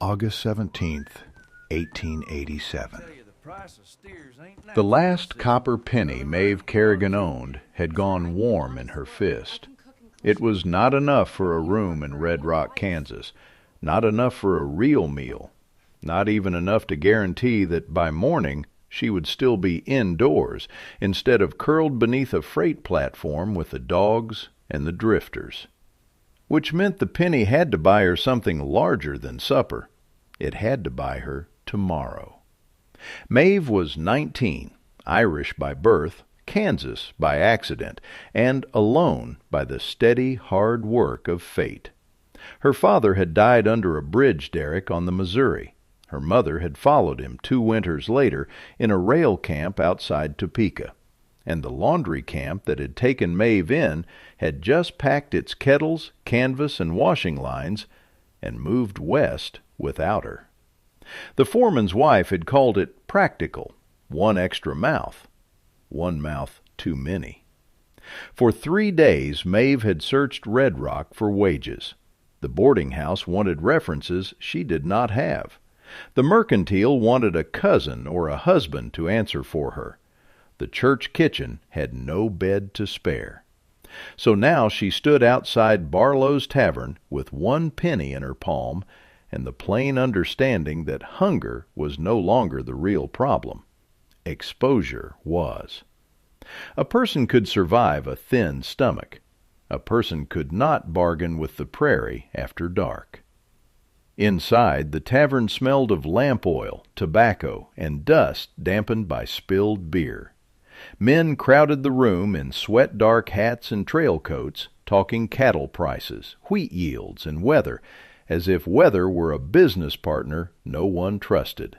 August 17th, 1887. The last copper penny Maeve Kerrigan owned had gone warm in her fist. It was not enough for a room in Red Rock, Kansas, not enough for a real meal, not even enough to guarantee that by morning she would still be indoors instead of curled beneath a freight platform with the dogs and the drifters. Which meant the penny had to buy her something larger than supper. It had to buy her tomorrow. Maeve was 19, Irish by birth, Kansas by accident, and alone by the steady, hard work of fate. Her father had died under a bridge derrick on the Missouri. Her mother had followed him 2 winters later in a rail camp outside Topeka. And the laundry camp that had taken Maeve in had just packed its kettles, canvas, and washing lines and moved west without her. The foreman's wife had called it practical, 1 extra mouth, 1 mouth too many. For 3 days Maeve had searched Red Rock for wages. The boarding house wanted references she did not have. The mercantile wanted a cousin or a husband to answer for her. The church kitchen had no bed to spare. So now she stood outside Barlow's Tavern with 1 penny in her palm and the plain understanding that hunger was no longer the real problem. Exposure was. A person could survive a thin stomach. A person could not bargain with the prairie after dark. Inside, the tavern smelled of lamp oil, tobacco, and dust dampened by spilled beer. Men crowded the room in sweat-dark hats and trail coats, talking cattle prices, wheat yields, and weather, as if weather were a business partner no one trusted.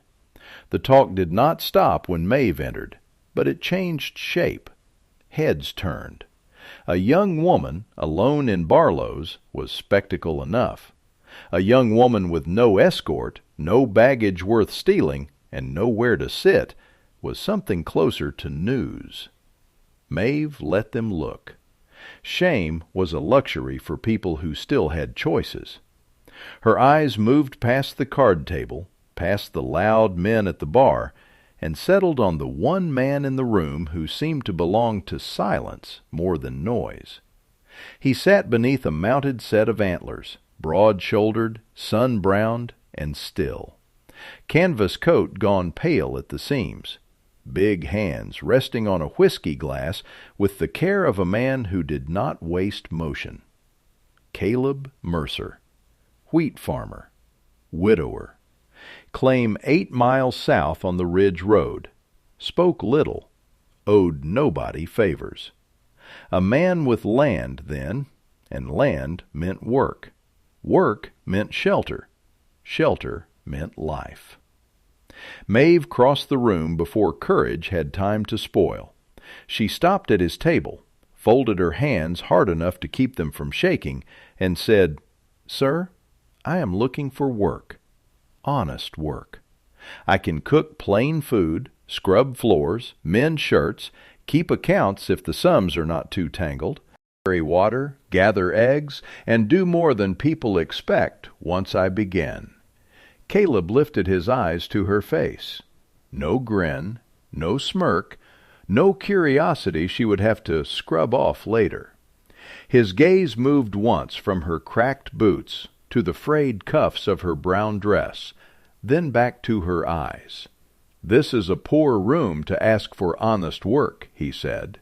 The talk did not stop when Maeve entered, but it changed shape. Heads turned. A young woman, alone in Barlow's, was spectacle enough. A young woman with no escort, no baggage worth stealing, and nowhere to sit, was something closer to news. Maeve let them look. Shame was a luxury for people who still had choices. Her eyes moved past the card table, past the loud men at the bar, and settled on the one man in the room who seemed to belong to silence more than noise. He sat beneath a mounted set of antlers, broad-shouldered, sun-browned, and still. Canvas coat gone pale at the seams. Big hands resting on a whiskey glass with the care of a man who did not waste motion. Caleb Mercer, wheat farmer, widower. Claim 8 miles south on the Ridge Road. Spoke little, owed nobody favors. A man with land, then, and land meant work. Work meant shelter. Shelter meant life. Maeve crossed the room before courage had time to spoil. She stopped at his table, folded her hands hard enough to keep them from shaking, and said, "Sir, I am looking for work. Honest work. I can cook plain food, scrub floors, mend shirts, keep accounts if the sums are not too tangled, carry water, gather eggs, and do more than people expect once I begin." Caleb lifted his eyes to her face. No grin, no smirk, no curiosity she would have to scrub off later. His gaze moved once from her cracked boots to the frayed cuffs of her brown dress, then back to her eyes. "This is a poor room to ask for honest work," he said.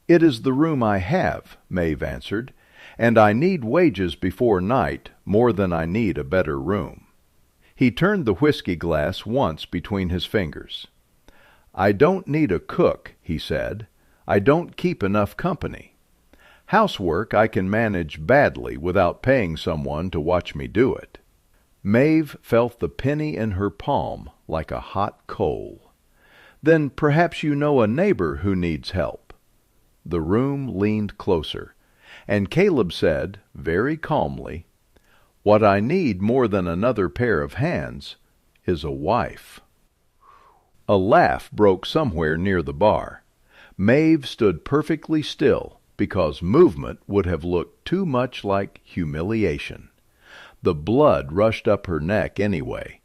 "It is the room I have," Maeve answered, "and I need wages before night more than I need a better room." He turned the whiskey glass once between his fingers. "I don't need a cook," he said. "I don't keep enough company. Housework I can manage badly without paying someone to watch me do it." Maeve felt the penny in her palm like a hot coal. "Then perhaps you know a neighbor who needs help." The room leaned closer, and Caleb said, very calmly, "What I need more than another pair of hands is a wife." A laugh broke somewhere near the bar. Maeve stood perfectly still, because movement would have looked too much like humiliation. The blood rushed up her neck anyway.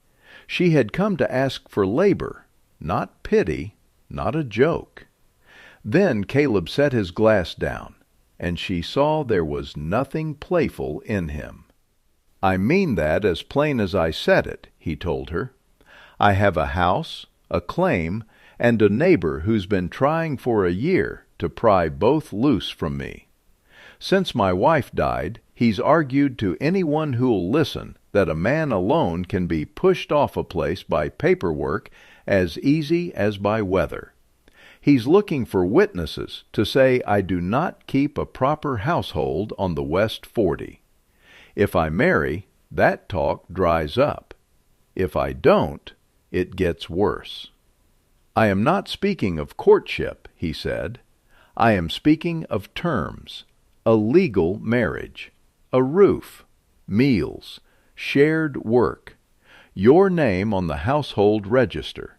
She had come to ask for labor, not pity, not a joke. Then Caleb set his glass down, and she saw there was nothing playful in him. "I mean that as plain as I said it," he told her. "I have a house, a claim, and a neighbor who's been trying for a year to pry both loose from me. Since my wife died, he's argued to anyone who'll listen that a man alone can be pushed off a place by paperwork as easy as by weather. He's looking for witnesses to say I do not keep a proper household on the West 40. If I marry, that talk dries up. If I don't, it gets worse. I am not speaking of courtship," he said. "I am speaking of terms, a legal marriage, a roof, meals, shared work, your name on the household register.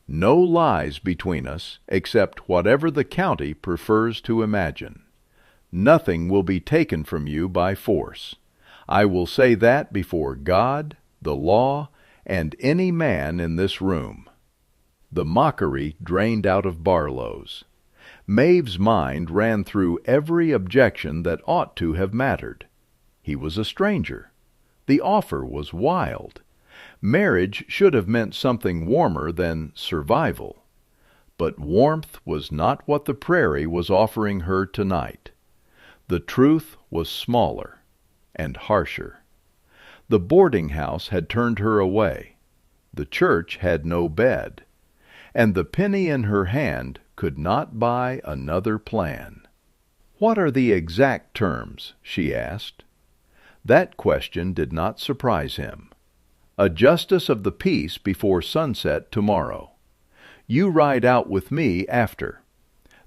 No lies between us except whatever the county prefers to imagine. Nothing will be taken from you by force. I will say that before God, the law, and any man in this room." The mockery drained out of Barlow's. Maeve's mind ran through every objection that ought to have mattered. He was a stranger. The offer was wild. Marriage should have meant something warmer than survival. But warmth was not what the prairie was offering her tonight. The truth was smaller and harsher. The boarding house had turned her away. The church had no bed. And the penny in her hand could not buy another plan. "What are the exact terms?" she asked. That question did not surprise him. "A justice of the peace before sunset tomorrow. You ride out with me after.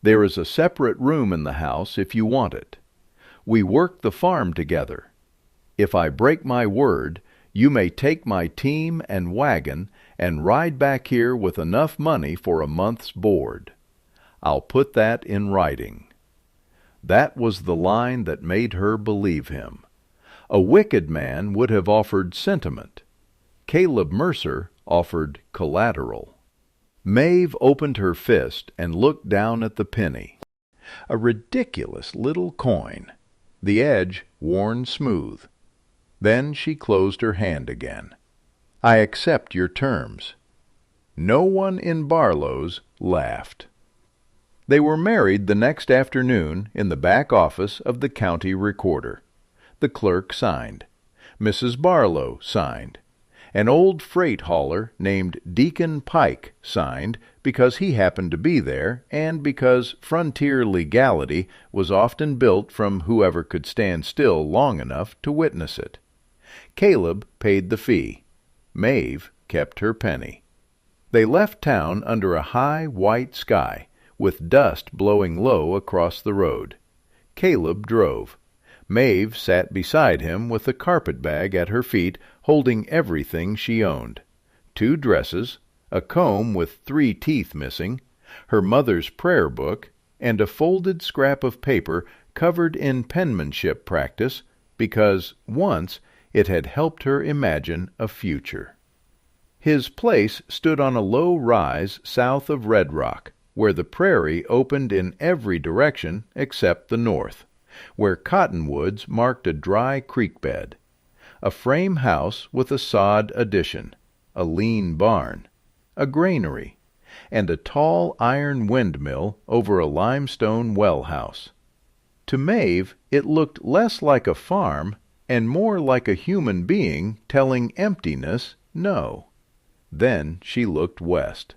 There is a separate room in the house if you want it. We work the farm together. If I break my word, you may take my team and wagon and ride back here with enough money for a month's board. I'll put that in writing." That was the line that made her believe him. A wicked man would have offered sentiment. Caleb Mercer offered collateral. Maeve opened her fist and looked down at the penny. A ridiculous little coin, the edge worn smooth. Then she closed her hand again. "I accept your terms." No one in Barlow's laughed. They were married the next afternoon in the back office of the county recorder. The clerk signed. Mrs. Barlow signed. An old freight hauler named Deacon Pike signed because he happened to be there and because frontier legality was often built from whoever could stand still long enough to witness it. Caleb paid the fee. Maeve kept her penny. They left town under a high white sky, with dust blowing low across the road. Caleb drove. Maeve sat beside him with a carpet-bag at her feet, holding everything she owned. 2 dresses, a comb with 3 teeth missing, her mother's prayer book, and a folded scrap of paper covered in penmanship practice because once it had helped her imagine a future. His place stood on a low rise south of Red Rock, where the prairie opened in every direction except the north, where cottonwoods marked a dry creek bed. A frame house with a sod addition, a lean barn, a granary, and a tall iron windmill over a limestone well house. To Maeve it looked less like a farm and more like a human being telling emptiness no. Then she looked west.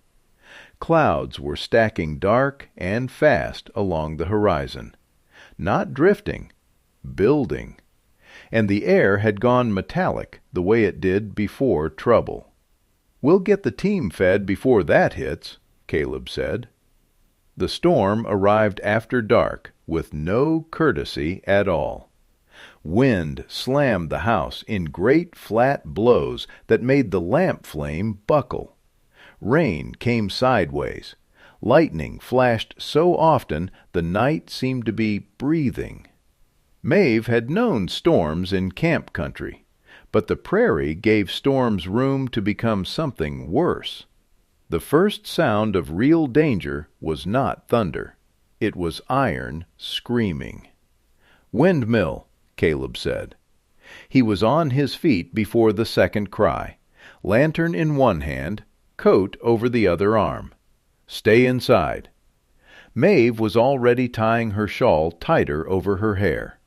Clouds were stacking dark and fast along the horizon. Not drifting, building. And the air had gone metallic the way it did before trouble. "We'll get the team fed before that hits," Caleb said. The storm arrived after dark with no courtesy at all. Wind slammed the house in great flat blows that made the lamp flame buckle. Rain came sideways. Lightning flashed so often the night seemed to be breathing. Maeve had known storms in camp country, But the prairie gave storms room to become something worse. The first sound of real danger was not thunder. It was iron screaming. "Windmill," Caleb said. He was on his feet before the second cry, lantern in one hand, coat over the other arm. "Stay inside." Maeve was already tying her shawl tighter over her hair.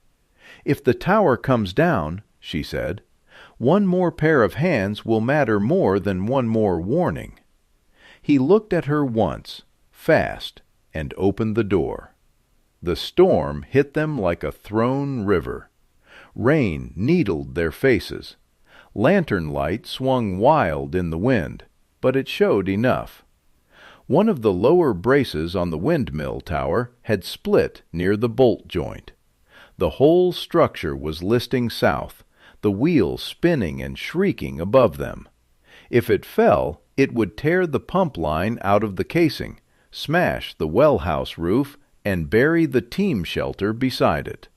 "If the tower comes down," she said, "one more pair of hands will matter more than one more warning." He looked at her once, fast, and opened the door. The storm hit them like a thrown river. Rain needled their faces. Lantern light swung wild in the wind, but it showed enough. One of the lower braces on the windmill tower had split near the bolt joint. The whole structure was listing south, the wheel spinning and shrieking above them. If it fell, it would tear the pump line out of the casing, smash the well house roof, and bury the team shelter beside it.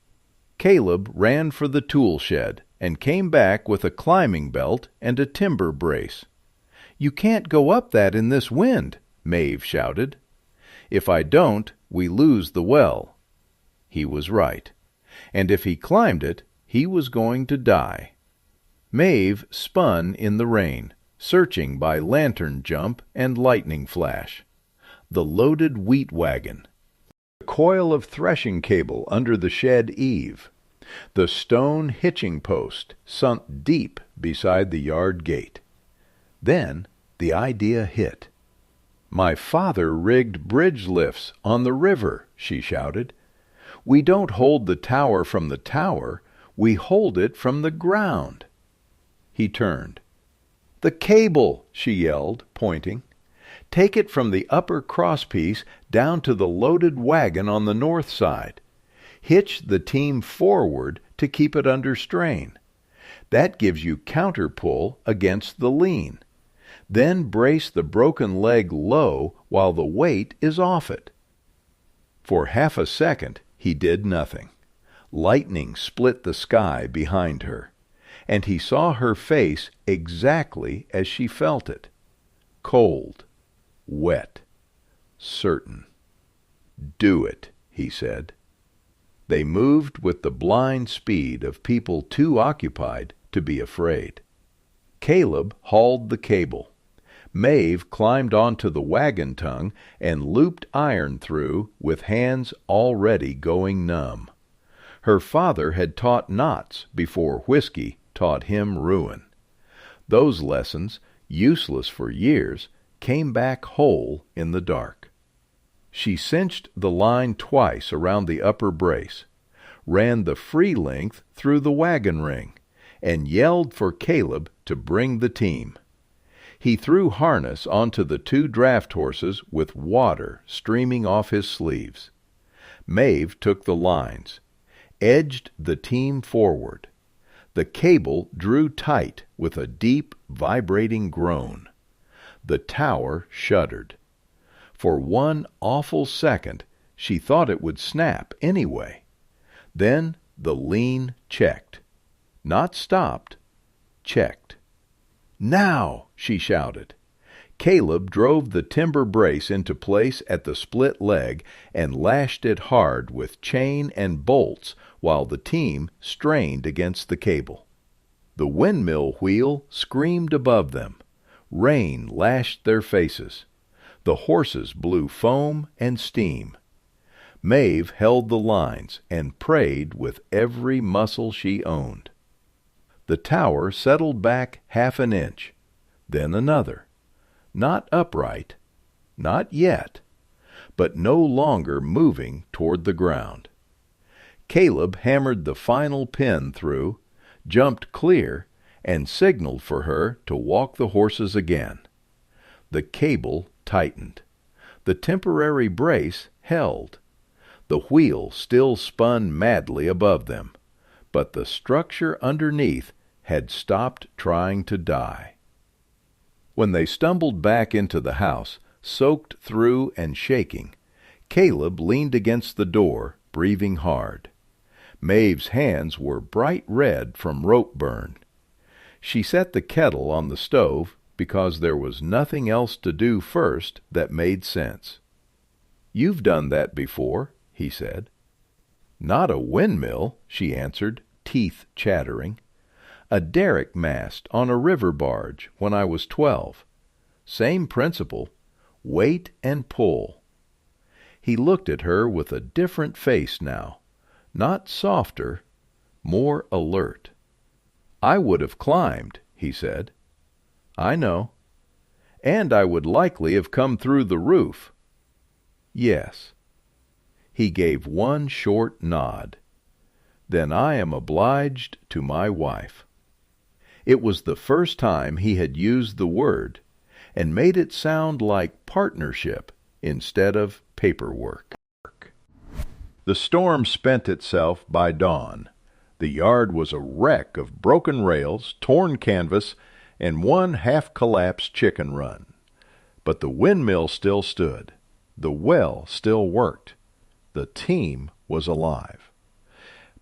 Caleb ran for the tool shed and came back with a climbing belt and a timber brace. "You can't go up that in this wind," Maeve shouted. "If I don't, we lose the well." He was right. And if he climbed it, he was going to die. Maeve spun in the rain, searching by lantern jump and lightning flash. The loaded wheat wagon. The coil of threshing cable under the shed eave. The stone hitching post sunk deep beside the yard gate. Then the idea hit. "My father rigged bridge lifts on the river," she shouted. "We don't hold the tower from the tower, we hold it from the ground." He turned. "The cable," she yelled, pointing. "Take it from the upper crosspiece down to the loaded wagon on the north side. Hitch the team forward to keep it under strain. That gives you counterpull against the lean. Then brace the broken leg low while the weight is off it." For half a second he did nothing. Lightning split the sky behind her, and he saw her face exactly as she felt it. Cold, wet, certain. "Do it," he said. They moved with the blind speed of people too occupied to be afraid. Caleb hauled the cable. Maeve climbed onto the wagon tongue and looped iron through with hands already going numb. Her father had taught knots before whiskey taught him ruin. Those lessons, useless for years, came back whole in the dark. She cinched the line twice around the upper brace, ran the free length through the wagon ring, and yelled for Caleb to bring the team. He threw harness onto the 2 draft horses with water streaming off his sleeves. Maeve took the lines, edged the team forward. The cable drew tight with a deep, vibrating groan. The tower shuddered. For one awful second she thought it would snap anyway. Then the lean checked. Not stopped, checked. "Now!" she shouted. Caleb drove the timber brace into place at the split leg and lashed it hard with chain and bolts while the team strained against the cable. The windmill wheel screamed above them. Rain lashed their faces. The horses blew foam and steam. Maeve held the lines and prayed with every muscle she owned. The tower settled back half an inch, then another. Not upright, not yet, but no longer moving toward the ground. Caleb hammered the final pin through, jumped clear, and signaled for her to walk the horses again. The cable tightened. The temporary brace held. The wheel still spun madly above them, but the structure underneath had stopped trying to die. When they stumbled back into the house, soaked through and shaking, Caleb leaned against the door, breathing hard. Maeve's hands were bright red from rope burn. She set the kettle on the stove because there was nothing else to do first that made sense. "You've done that before," he said. "Not a windmill," she answered, teeth chattering. "A derrick mast on a river barge when I was 12. Same principle. Wait and pull." He looked at her with a different face now, not softer, more alert. "I would have climbed," he said. "I know. And I would likely have come through the roof." "Yes." He gave one short nod. "Then I am obliged to my wife." It was the first time he had used the word, and made it sound like partnership instead of paperwork. The storm spent itself by dawn. The yard was a wreck of broken rails, torn canvas, and one half-collapsed chicken run. But the windmill still stood. The well still worked. The team was alive.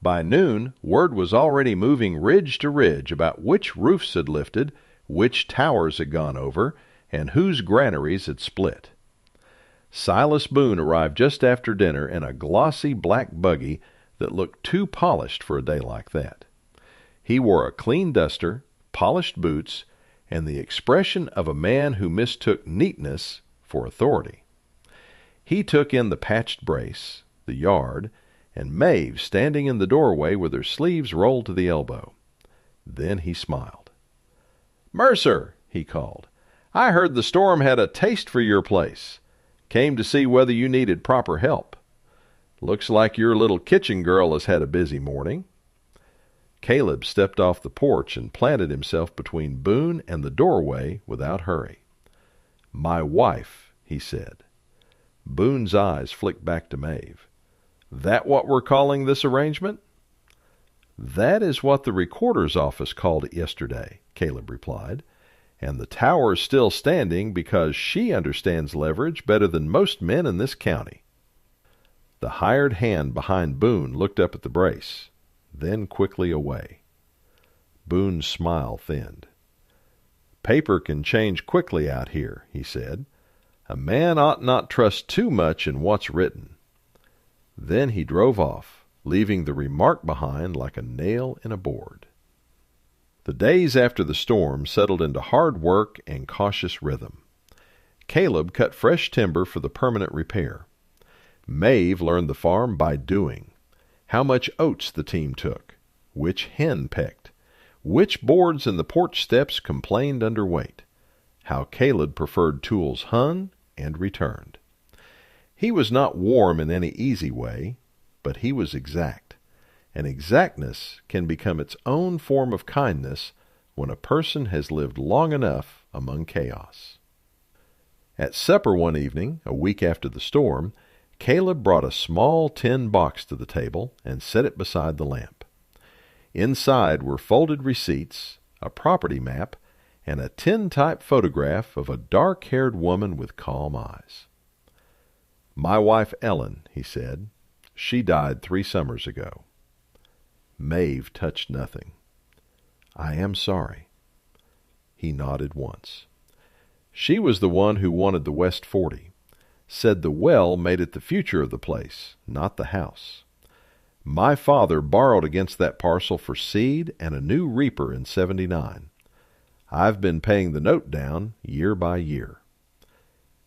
By noon, word was already moving ridge to ridge about which roofs had lifted, which towers had gone over, and whose granaries had split. Silas Boone arrived just after dinner in a glossy black buggy that looked too polished for a day like that. He wore a clean duster, polished boots, and the expression of a man who mistook neatness for authority. He took in the patched brace, the yard, and Maeve standing in the doorway with her sleeves rolled to the elbow. Then he smiled. "Mercer," he called, "I heard the storm had a taste for your place. Came to see whether you needed proper help. Looks like your little kitchen girl has had a busy morning." Caleb stepped off the porch and planted himself between Boone and the doorway without hurry. "My wife," he said. Boone's eyes flicked back to Maeve. "That what we're calling this arrangement?" "That is what the recorder's office called it yesterday," Caleb replied. "And the tower's still standing because she understands leverage better than most men in this county." The hired hand behind Boone looked up at the brace, then quickly away. Boone's smile thinned. "Paper can change quickly out here," he said. "A man ought not trust too much in what's written." Then he drove off, leaving the remark behind like a nail in a board. The days after the storm settled into hard work and cautious rhythm. Caleb cut fresh timber for the permanent repair. Maeve learned the farm by doing. How much oats the team took, which hen pecked, which boards in the porch steps complained under weight, how Caleb preferred tools hung and returned. He was not warm in any easy way, but he was exact, and exactness can become its own form of kindness when a person has lived long enough among chaos. At supper one evening, a week after the storm, Caleb brought a small tin box to the table and set it beside the lamp. Inside were folded receipts, a property map, and a tin-type photograph of a dark-haired woman with calm eyes. "My wife Ellen," he said. "She died 3 summers ago." Maeve touched nothing. "I am sorry." He nodded once. "She was the one who wanted the West 40. Said the well made it the future of the place, not the house. My father borrowed against that parcel for seed and a new reaper in 79. I've been paying the note down year by year."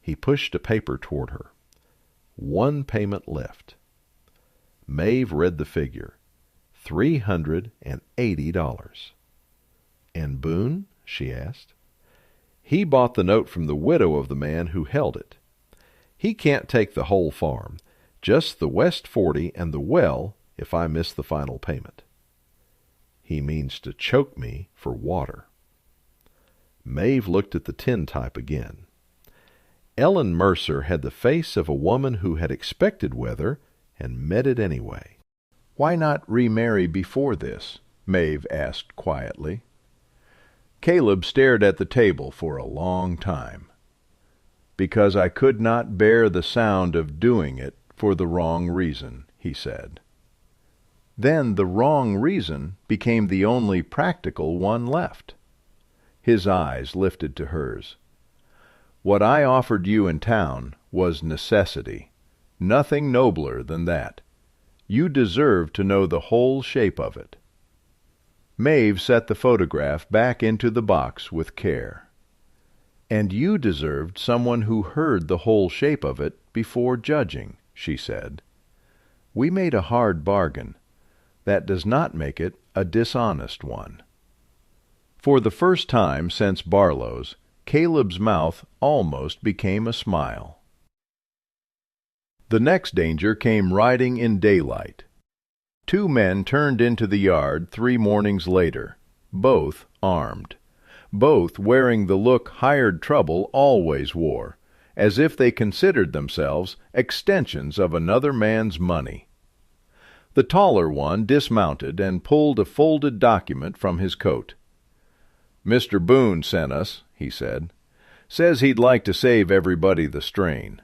He pushed a paper toward her. 1 payment left. Maeve read the figure. $380. "And Boone?" she asked. "He bought the note from the widow of the man who held it. He can't take the whole farm, just the West 40 and the well if I miss the final payment. He means to choke me for water." Maeve looked at the tintype again. Ellen Mercer had the face of a woman who had expected weather and met it anyway. "Why not remarry before this?" Maeve asked quietly. Caleb stared at the table for a long time. "Because I could not bear the sound of doing it for the wrong reason," he said. Then the wrong reason became the only practical one left. His eyes lifted to hers. "What I offered you in town was necessity. Nothing nobler than that. You deserve to know the whole shape of it." Maeve set the photograph back into the box with care. "And you deserved someone who heard the whole shape of it before judging," she said. "We made a hard bargain. That does not make it a dishonest one." For the first time since Barlow's, Caleb's mouth almost became a smile. The next danger came riding in daylight. 2 men turned into the yard 3 mornings later, both armed, both wearing the look hired trouble always wore, as if they considered themselves extensions of another man's money. The taller one dismounted and pulled a folded document from his coat. "Mr. Boone sent us," he said. "Says he'd like to save everybody the strain.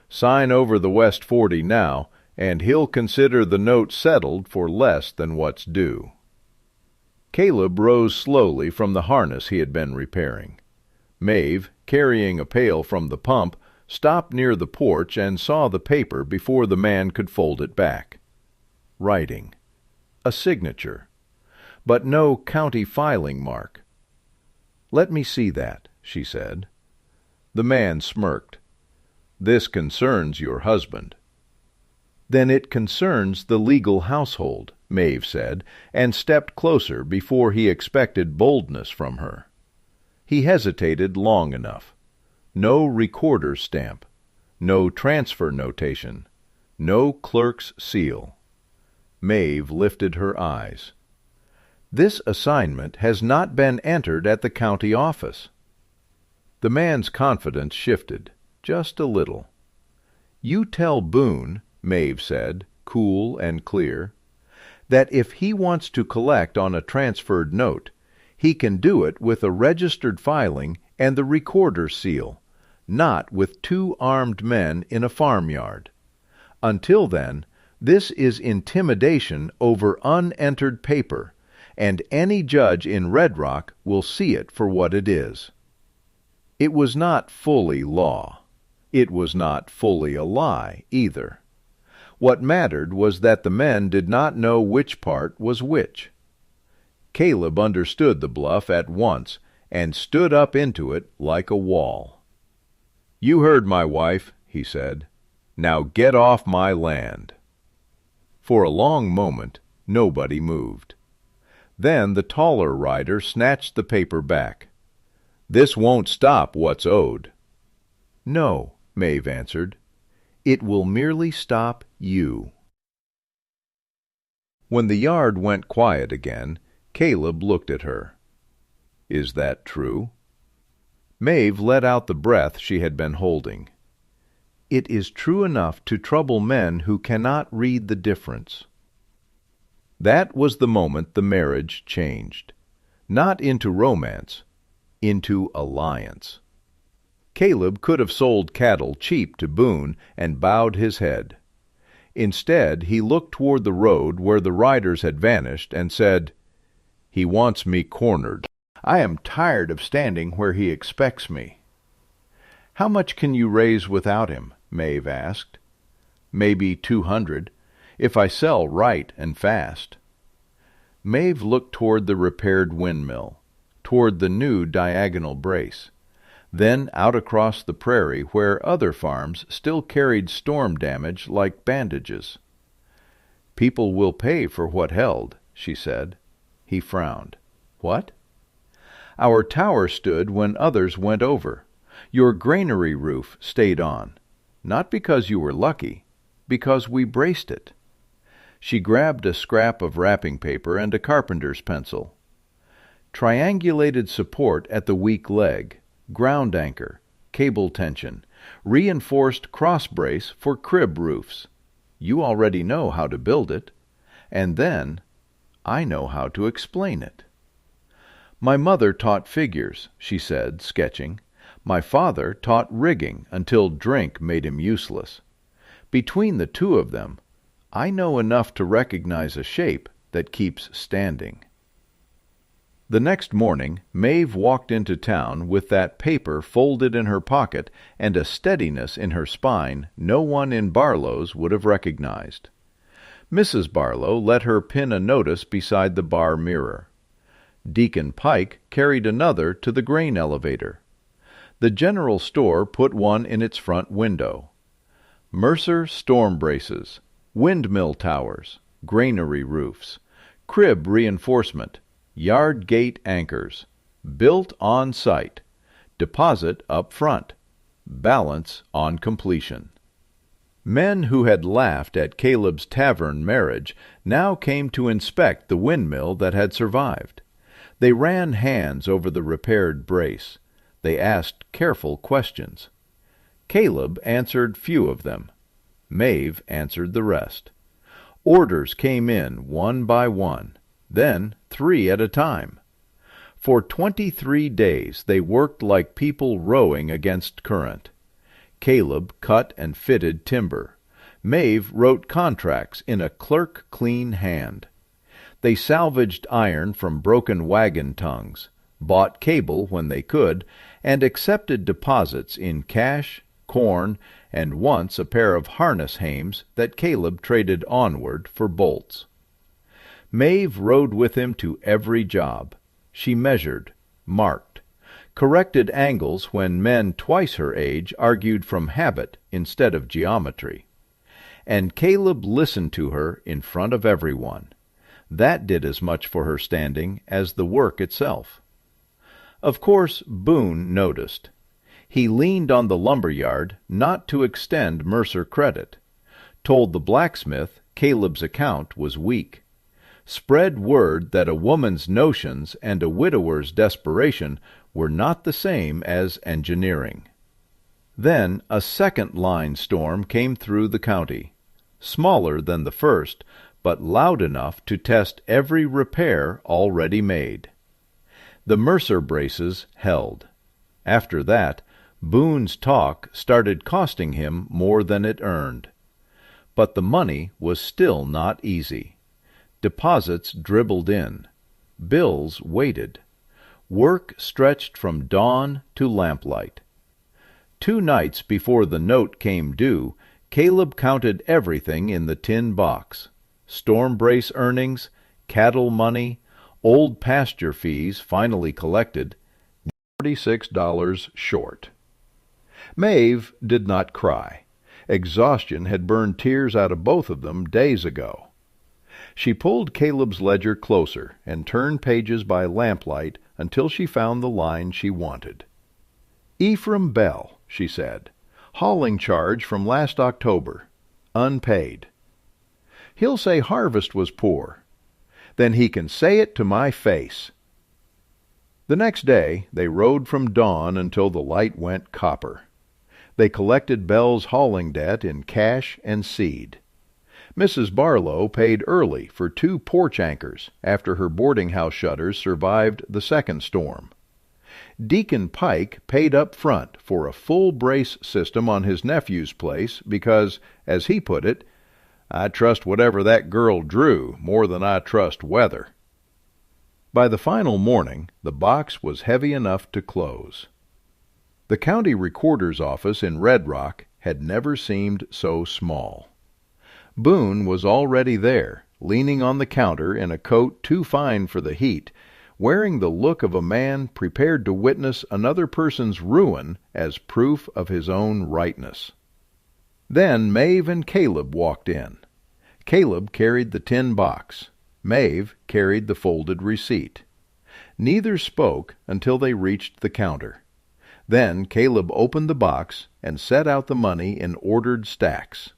Sign over the West 40 now, and he'll consider the note settled for less than what's due." Caleb rose slowly from the harness he had been repairing. Maeve, carrying a pail from the pump, stopped near the porch and saw the paper before the man could fold it back. Writing. A signature. But no county filing mark. "Let me see that," she said. The man smirked. "This concerns your husband." "Then it concerns the legal household," Maeve said, and stepped closer before he expected boldness from her. He hesitated long enough. No recorder's stamp. No transfer notation. No clerk's seal. Maeve lifted her eyes. "This assignment has not been entered at the county office." The man's confidence shifted, just a little. "You tell Boone," Maeve said, cool and clear, "that if he wants to collect on a transferred note, he can do it with a registered filing and the recorder's seal, not with 2 armed men in a farmyard. Until then, this is intimidation over unentered paper, and any judge in Red Rock will see it for what it is." It was not fully law. It was not fully a lie, either. What mattered was that the men did not know which part was which. Caleb understood the bluff at once and stood up into it like a wall. "You heard my wife," he said. "Now get off my land." For a long moment nobody moved. Then the taller rider snatched the paper back. "This won't stop what's owed." "No," Maeve answered. "It will merely stop you." When the yard went quiet again, Caleb looked at her. "Is that true?" Maeve let out the breath she had been holding. "It is true enough to trouble men who cannot read the difference." That was the moment the marriage changed. Not into romance, into alliance. Caleb could have sold cattle cheap to Boone and bowed his head. Instead, he looked toward the road where the riders had vanished and said, "He wants me cornered. I am tired of standing where he expects me." "How much can you raise without him?" Maeve asked. "Maybe 200, if I sell right and fast." Maeve looked toward the repaired windmill, toward the new diagonal brace, then out across the prairie where other farms still carried storm damage like bandages. "People will pay for what held," she said. He frowned. "What?" "Our tower stood when others went over. Your granary roof stayed on. Not because you were lucky, because we braced it." She grabbed a scrap of wrapping paper and a carpenter's pencil. "Triangulated support at the weak leg, ground anchor, cable tension, reinforced cross brace for crib roofs. You already know how to build it. And then, I know how to explain it." "My mother taught figures," she said, sketching. "My father taught rigging until drink made him useless. Between the 2 of them, I know enough to recognize a shape that keeps standing." The next morning, Maeve walked into town with that paper folded in her pocket and a steadiness in her spine no one in Barlow's would have recognized. Mrs. Barlow let her pin a notice beside the bar mirror. Deacon Pike carried another to the grain elevator. The general store put one in its front window. Mercer storm braces, windmill towers, granary roofs, crib reinforcement, yard gate anchors, built on site, deposit up front, balance on completion. Men who had laughed at Caleb's tavern marriage now came to inspect the windmill that had survived. They ran hands over the repaired brace. They asked careful questions. Caleb answered few of them. Maeve answered the rest. Orders came in one by one, then 3 at a time. For 23 days they worked like people rowing against current. Caleb cut and fitted timber. Maeve wrote contracts in a clerk-clean hand. They salvaged iron from broken wagon tongues, bought cable when they could, and accepted deposits in cash, corn, and once a pair of harness hames that Caleb traded onward for bolts. Maeve rode with him to every job. She measured, marked, corrected angles when men twice her age argued from habit instead of geometry. And Caleb listened to her in front of everyone. That did as much for her standing as the work itself. Of course, Boone noticed. He leaned on the lumber yard not to extend Mercer credit, told the blacksmith Caleb's account was weak, spread word that a woman's notions and a widower's desperation were not the same as engineering. Then a second line storm came through the county, smaller than the first, but loud enough to test every repair already made. The Mercer braces held. After that, Boone's talk started costing him more than it earned. But the money was still not easy. Deposits dribbled in. Bills waited. Work stretched from dawn to lamplight. 2 nights before the note came due, Caleb counted everything in the tin box. Storm brace earnings, cattle money, old pasture fees finally collected, $46 short. Maeve did not cry. Exhaustion had burned tears out of both of them days ago. She pulled Caleb's ledger closer and turned pages by lamplight until she found the line she wanted. Ephraim Bell, she said. Hauling charge from last October. Unpaid. He'll say harvest was poor. Then he can say it to my face. The next day they rode from dawn until the light went copper. They collected Bell's hauling debt in cash and seed. Mrs. Barlow paid early for 2 porch anchors after her boarding-house shutters survived the second storm. Deacon Pike paid up front for a full brace system on his nephew's place because, as he put it, I trust whatever that girl drew more than I trust weather. By the final morning, the box was heavy enough to close. The county recorder's office in Red Rock had never seemed so small. Boone was already there, leaning on the counter in a coat too fine for the heat, wearing the look of a man prepared to witness another person's ruin as proof of his own rightness. Then Maeve and Caleb walked in. Caleb carried the tin box. Maeve carried the folded receipt. Neither spoke until they reached the counter. Then Caleb opened the box and set out the money in ordered stacks.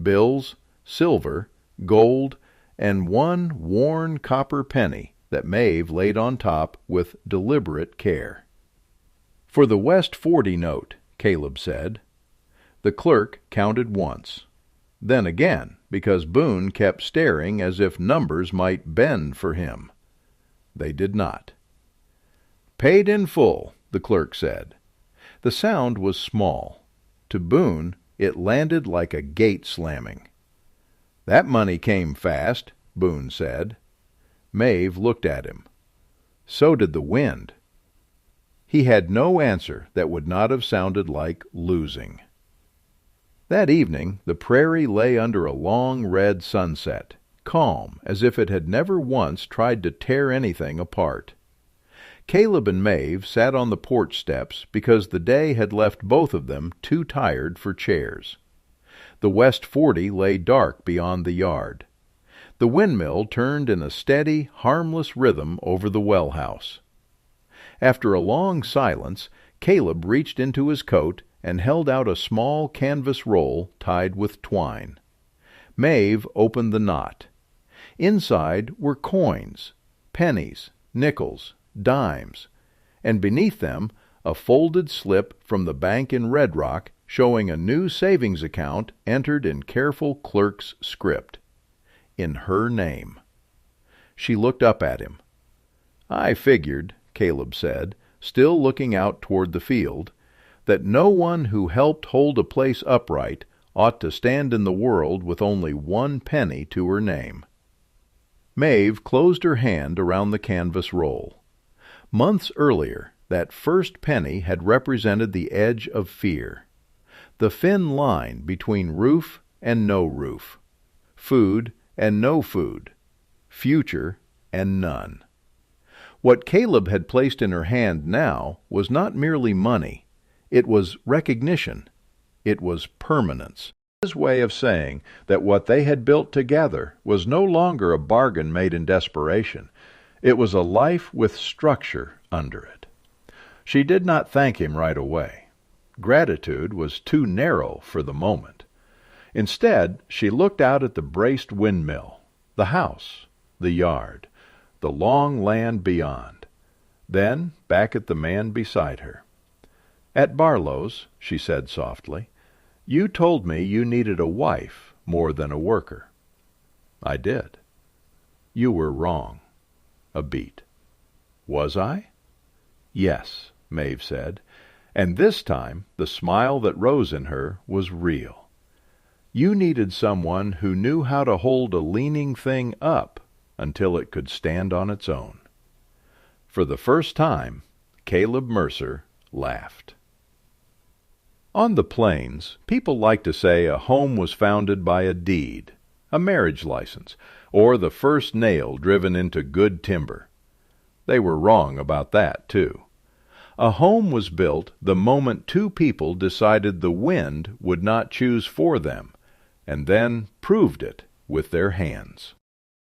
Bills, silver, gold, and 1 worn copper penny that Maeve laid on top with deliberate care. For the West 40 note, Caleb said. The clerk counted once. Then again, because Boone kept staring as if numbers might bend for him. They did not. Paid in full, the clerk said. The sound was small. To Boone, it landed like a gate slamming. That money came fast, Boone said. Maeve looked at him. So did the wind. He had no answer that would not have sounded like losing. That evening the prairie lay under a long red sunset, calm as if it had never once tried to tear anything apart. Caleb and Maeve sat on the porch steps because the day had left both of them too tired for chairs. The West 40 lay dark beyond the yard. The windmill turned in a steady, harmless rhythm over the well house. After a long silence, Caleb reached into his coat and held out a small canvas roll tied with twine. Maeve opened the knot. Inside were coins, pennies, nickels, dimes, and beneath them a folded slip from the bank in Red Rock showing a new savings account entered in careful clerk's script. In her name. She looked up at him. "I figured," Caleb said, still looking out toward the field, "that no one who helped hold a place upright ought to stand in the world with only 1 penny to her name." Maeve closed her hand around the canvas roll. Months earlier, that first penny had represented the edge of fear, the thin line between roof and no roof, food and no food, future and none. What Caleb had placed in her hand now was not merely money. It was recognition. It was permanence. His way of saying that what they had built together was no longer a bargain made in desperation. It was a life with structure under it. She did not thank him right away. Gratitude was too narrow for the moment. Instead, she looked out at the braced windmill, the house, the yard, the long land beyond, then back at the man beside her. "At Barlow's," she said softly, "you told me you needed a wife more than a worker." "I did." "You were wrong." A beat. "Was I?" "Yes," Maeve said, and this time the smile that rose in her was real. "You needed someone who knew how to hold a leaning thing up until it could stand on its own." For the first time, Caleb Mercer laughed. On the plains, people like to say a home was founded by a deed, a marriage license, or the first nail driven into good timber. They were wrong about that, too. A home was built the moment 2 people decided the wind would not choose for them, and then proved it with their hands.